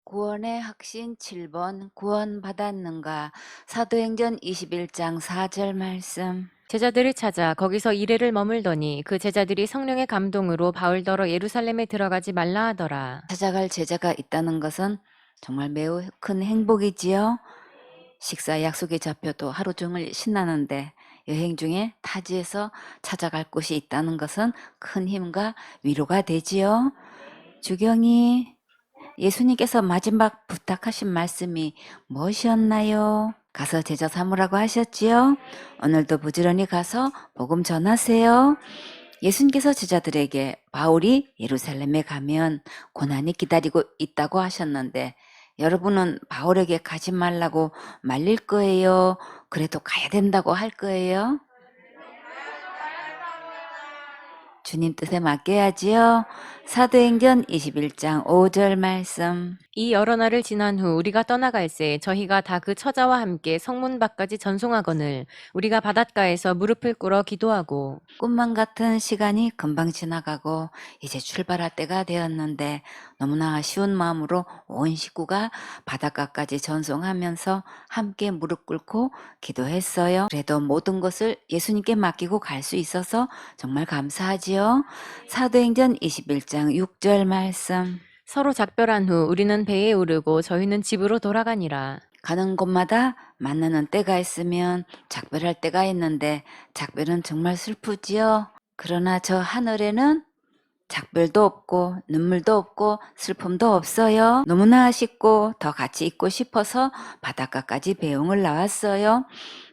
구원의 확신 7번 구원받았는가. 사도행전 21장 4절 말씀. 제자들을 찾아 거기서 이레를 머물더니 그 제자들이 성령의 감동으로 바울더러 예루살렘에 들어가지 말라 하더라. 찾아갈 제자가 있다는 것은 정말 매우 큰 행복이지요. 식사 약속이 잡혀도 하루 종일 신나는데 여행 중에 타지에서 찾아갈 곳이 있다는 것은 큰 힘과 위로가 되지요. 주경이, 예수님께서 마지막 부탁하신 말씀이 무엇이었나요? 가서 제자 삼으라고 하셨지요? 오늘도 부지런히 가서 복음 전하세요. 예수님께서 제자들에게 바울이 예루살렘에 가면 고난이 기다리고 있다고 하셨는데 여러분은 바울에게 가지 말라고 말릴 거예요? 그래도 가야 된다고 할 거예요? 주님 뜻에 맡겨야지요. 사도행전 21장 5절 말씀. 이 여러 날을 지난 후 우리가 떠나갈새 저희가 다 그 처자와 함께 성문 밖까지 전송하거늘 우리가 바닷가에서 무릎을 꿇어 기도하고 꿈만 같은 시간이 금방 지나가고 이제 출발할 때가 되었는데 너무나 아쉬운 마음으로 온 식구가 바닷가까지 전송하면서 함께 무릎 꿇고 기도했어요. 그래도 모든 것을 예수님께 맡기고 갈 수 있어서 정말 감사하지요. 사도행전 21장 6절 말씀. 서로 작별한 후 우리는 배에 오르고 저희는 집으로 돌아가니라. 가는 곳마다 만나는 때가 있으면 작별할 때가 있는데 작별은 정말 슬프지요. 그러나 저 하늘에는 작별도 없고 눈물도 없고 슬픔도 없어요. 너무나 아쉽고 더 같이 있고 싶어서 바닷가까지 배웅을 나왔어요.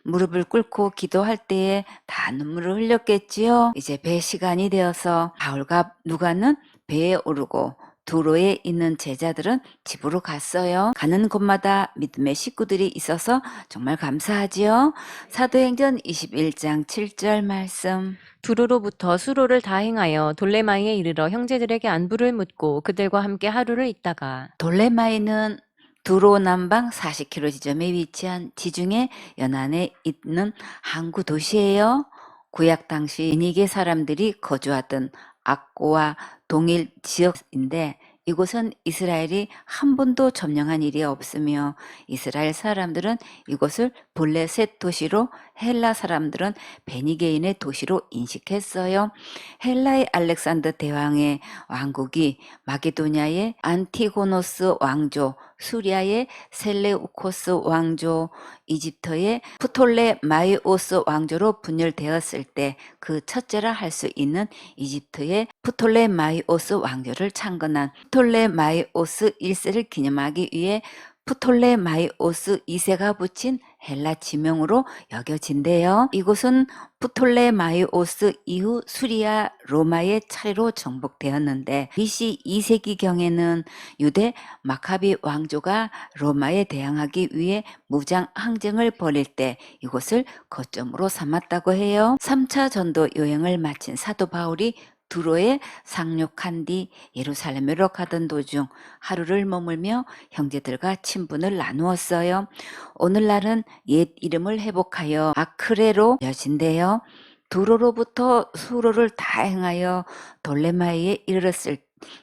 무릎을 꿇고 기도할 때에 다 눈물을 흘렸겠지요. 이제 배 시간이 되어서 바울과 누가는 배에 오르고 두로에 있는 제자들은 집으로 갔어요. 가는 곳마다 믿음의 식구들이 있어서 정말 감사하지요. 사도행전 21장 7절 말씀. 두로로부터 수로를 다행하여 돌레마이에 이르러 형제들에게 안부를 묻고 그들과 함께 하루를 있다가 돌레마이는 두로 남방 40km 지점에 위치한 지중해 연안에 있는 항구 도시예요. 구약 당시 베니게 사람들이 거주하던 악고와 동일 지역인데 이곳은 이스라엘이 한 번도 점령한 일이 없으며 이스라엘 사람들은 이곳을 블레셋 도시로 헬라 사람들은 베니게인의 도시로 인식했어요. 헬라의 알렉산더 대왕의 왕국이 마게도냐의 안티고노스 왕조, 수리아의 셀레우코스 왕조, 이집트의 프톨레마이오스 왕조로 분열되었을 때 그 첫째라 할 수 있는 이집트의 프톨레마이오스 왕조를 창건한 프톨레마이오스 1세를 기념하기 위해 프톨레마이오스 2세가 붙인 헬라 지명으로 여겨진대요. 이곳은 프톨레마이오스 이후 수리아 로마의 차례로 정복되었는데 BC 2세기경에는 유대 마카비 왕조가 로마에 대항하기 위해 무장 항쟁을 벌일 때 이곳을 거점으로 삼았다고 해요. 3차 전도 여행을 마친 사도 바울이 두로에 상륙한 뒤 예루살렘으로 가던 도중 하루를 머물며 형제들과 친분을 나누었어요. 오늘날은 옛 이름을 회복하여 아크레로 여진대요. 두로로부터 수로를 다행하여 돌레마이에 이르렀을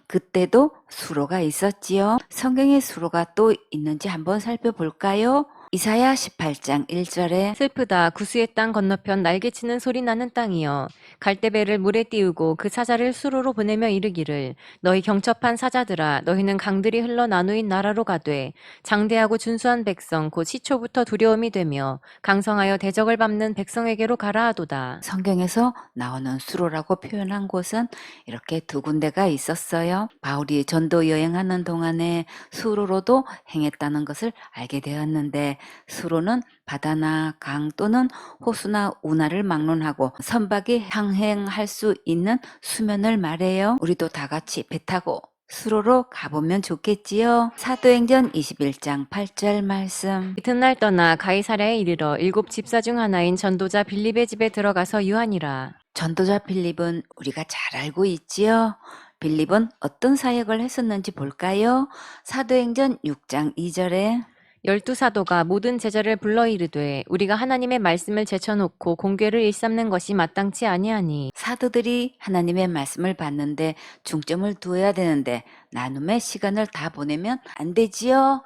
그때도 수로가 있었지요. 성경에 수로가 또 있는지 한번 살펴볼까요? 이사야 18장 1절에 슬프다 구스의 땅 건너편 날개치는 소리 나는 땅이여 갈대배를 물에 띄우고 그 사자를 수로로 보내며 이르기를 너희 경첩한 사자들아 너희는 강들이 흘러 나누인 나라로 가되 장대하고 준수한 백성 곧 시초부터 두려움이 되며 강성하여 대적을 밟는 백성에게로 가라 하도다. 성경에서 나오는 수로라고 표현한 곳은 이렇게 두 군데가 있었어요. 바울이 전도 여행하는 동안에 수로로도 행했다는 것을 알게 되었는데 수로는 바다나 강 또는 호수나 운하를 막론하고 선박이 항행할 수 있는 수면을 말해요. 우리도 다 같이 배 타고 수로로 가보면 좋겠지요. 사도행전 21장 8절 말씀. 이튿날 떠나 가이사랴에 이르러 7 집사 중 하나인 전도자 빌립의 집에 들어가서 유하니라. 전도자 빌립은 우리가 잘 알고 있지요. 빌립은 어떤 사역을 했었는지 볼까요? 사도행전 6장 2절에 열두 사도가 모든 제자를 불러 이르되 우리가 하나님의 말씀을 제쳐놓고 공궤를 일삼는 것이 마땅치 아니하니 사도들이 하나님의 말씀을 받는데 중점을 두어야 되는데 나눔의 시간을 다 보내면 안 되지요.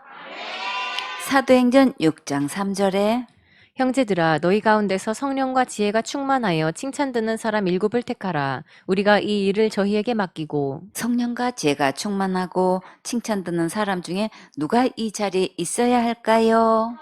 사도행전 6장 3절에 형제들아 너희 가운데서 성령과 지혜가 충만하여 칭찬 듣는 사람 7을 택하라. 우리가 이 일을 저희에게 맡기고 성령과 지혜가 충만하고 칭찬 듣는 사람 중에 누가 이 자리에 있어야 할까요?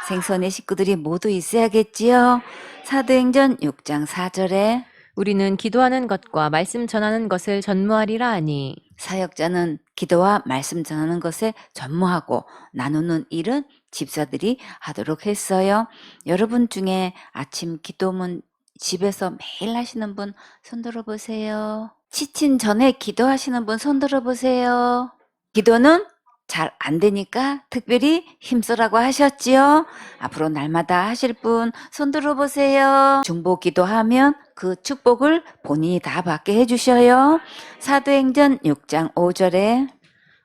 생선의 식구들이 모두 있어야겠지요. 사도행전 6장 4절에 우리는 기도하는 것과 말씀 전하는 것을 전무하리라 하니 사역자는 기도와 말씀 전하는 것에 전무하고 나누는 일은 집사들이 하도록 했어요. 여러분 중에 아침 기도문 집에서 매일 하시는 분 손들어 보세요. 취침 전에 기도하시는 분 손들어 보세요. 기도는 잘 안 되니까 특별히 힘쓰라고 하셨지요. 앞으로 날마다 하실 분 손들어 보세요. 중보 기도하면 그 축복을 본인이 다 받게 해주셔요. 사도행전 6장 5절에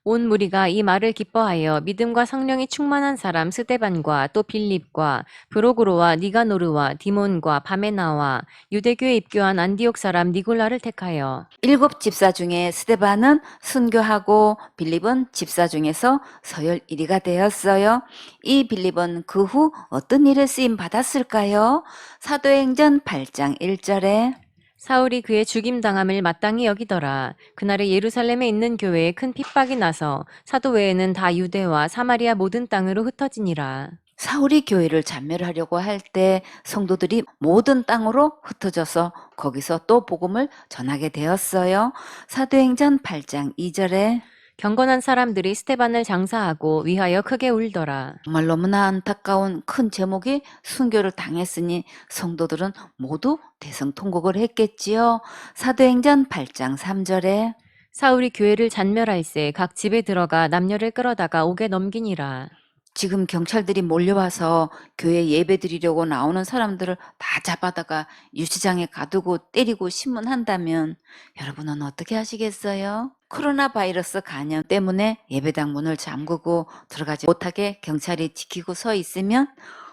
온 무리가 이 말을 기뻐하여 믿음과 성령이 충만한 사람 스데반과 또 빌립과 브로그로와 니가노르와 디몬과 바메나와 유대교에 입교한 안디옥 사람 니골라를 택하여 7 집사 중에 스데반은 순교하고 빌립은 집사 중에서 서열 1위가 되었어요. 이 빌립은 그 후 어떤 일에 쓰임 받았을까요? 사도행전 8장 1절에 사울이 그의 죽임당함을 마땅히 여기더라. 그날에 예루살렘에 있는 교회에 큰 핍박이 나서 사도 외에는 다 유대와 사마리아 모든 땅으로 흩어지니라. 사울이 교회를 잔멸하려고 할 때 성도들이 모든 땅으로 흩어져서 거기서 또 복음을 전하게 되었어요. 사도행전 8장 2절에 경건한 사람들이 스테반을 장사하고 위하여 크게 울더라. 정말 너무나 안타까운 큰 제목이 순교를 당했으니 성도들은 모두 대성통곡을 했겠지요. 사도행전 8장 3절에 사울이 교회를 잔멸할세 각 집에 들어가 남녀를 끌어다가 옥에 넘기니라. 지금 경찰들이 몰려와서 교회 예배 드리려고 나오는 사람들을 다 잡아다가 유치장에 가두고 때리고 신문한다면 여러분은 어떻게 하시겠어요? 코로나 바이러스 감염 때문에 예배당 문을 잠그고 들어가지 못하게 경찰이 지키고 서 있으면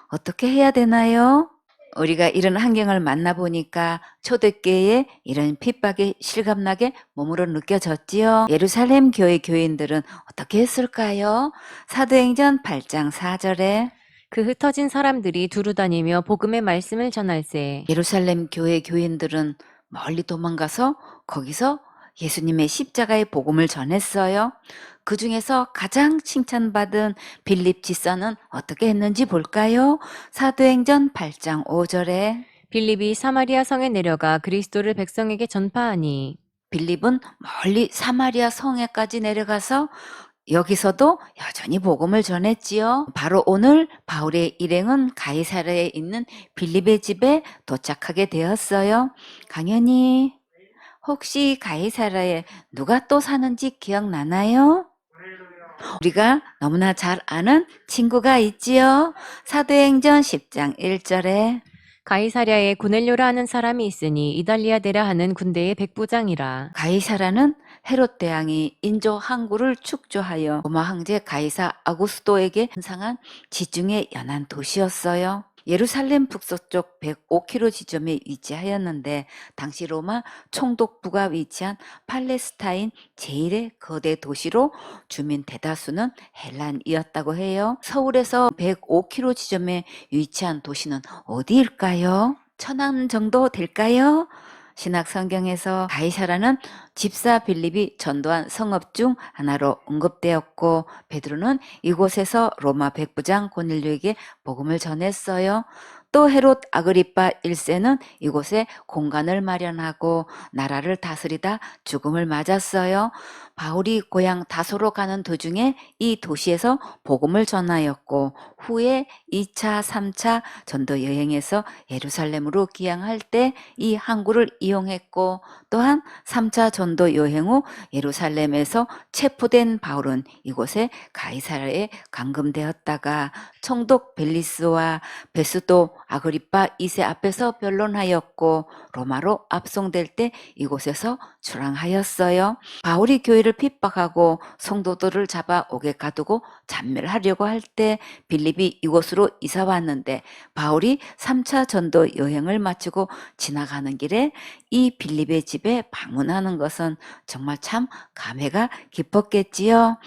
어떻게 해야 되나요? 우리가 이런 환경을 만나보니까 초대교회에 이런 핍박이 실감나게 몸으로 느껴졌지요. 예루살렘 교회 교인들은 어떻게 했을까요? 사도행전 8장 4절에 그 흩어진 사람들이 두루다니며 복음의 말씀을 전할세. 예루살렘 교회 교인들은 멀리 도망가서 거기서 예수님의 십자가의 복음을 전했어요. 그 중에서 가장 칭찬받은 빌립 집사는 어떻게 했는지 볼까요? 사도행전 8장 5절에 빌립이 사마리아 성에 내려가 그리스도를 백성에게 전파하니 빌립은 멀리 사마리아 성에까지 내려가서 여기서도 여전히 복음을 전했지요. 바로 오늘 바울의 일행은 가이사랴에 있는 빌립의 집에 도착하게 되었어요. 강연이 혹시 가이사랴에 누가 또 사는지 기억나나요? 우리가 너무나 잘 아는 친구가 있지요. 사도행전 10장 1절에 가이사랴에 고넬료라 하는 사람이 있으니 이달리아 대라 하는 군대의 백부장이라. 가이사라는 헤롯 대왕이 인조 항구를 축조하여 로마 황제 가이사 아구스도에게 상한 지중해 연안 도시였어요. 예루살렘 북서쪽 105km 지점에 위치하였는데 당시 로마 총독부가 위치한 팔레스타인 제1의 거대 도시로 주민 대다수는 헬란이었다고 해요. 서울에서 105km 지점에 위치한 도시는 어디일까요? 천안 정도 될까요? 신약 성경에서 가이사라는 집사 빌립이 전도한 성읍 중 하나로 언급되었고 베드로는 이곳에서 로마 백부장 고넬료에게 복음을 전했어요. 또 헤롯 아그리파 1세는 이곳에 공간을 마련하고 나라를 다스리다 죽음을 맞았어요. 바울이 고향 다소로 가는 도중에 이 도시에서 복음을 전하였고 후에 2차, 3차 전도 여행에서 예루살렘으로 귀향할 때 이 항구를 이용했고 또한 3차 전도 여행 후 예루살렘에서 체포된 바울은 이곳에 가이사랴에 감금되었다가 총독 벨리스와 베스도 아그리파 2세 앞에서 변론하였고 로마로 압송될 때 이곳에서 출항하였어요. 바울이 교회를 핍박하고 성도들을 잡아 옥에 가두고 잔멸하려고 할 때 빌립이 이곳으로 이사 왔는데 바울이 3차 전도 여행을 마치고 지나가는 길에 이 빌립의 집에 방문하는 것은 정말 참 감회가 깊었겠지요.